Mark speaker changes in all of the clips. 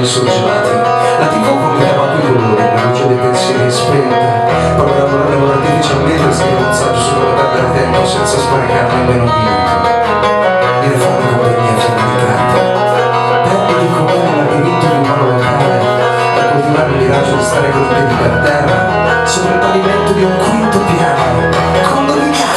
Speaker 1: sorgelate. La TV comunicava quei colori, la luce dei pensieri spenta. Programmavo artificialmente e scrivo un saggio su come perdere tempo senza sprecarne nemmeno un minuto. E le fanno compagnia fino di carta. Perdi di comune il labirinto di un monolocale per coltivare il miraggio di stare con i piedi per terra sopra il pavimento di un quinto piano condominiale.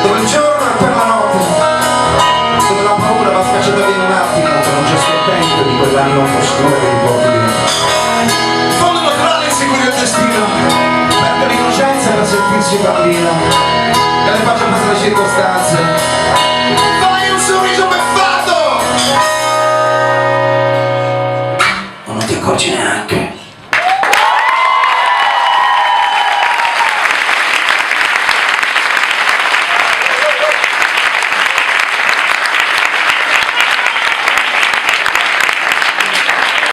Speaker 1: Dove il giorno è per la notte, dove la paura va sfacciata via in un attimo per un gesto attento di quell'anima oscura che ti porti dentro. In fondo naturale inseguire il destino, perdere l'innocenza per sentirsi bambino, che le faccia passare le circostanze.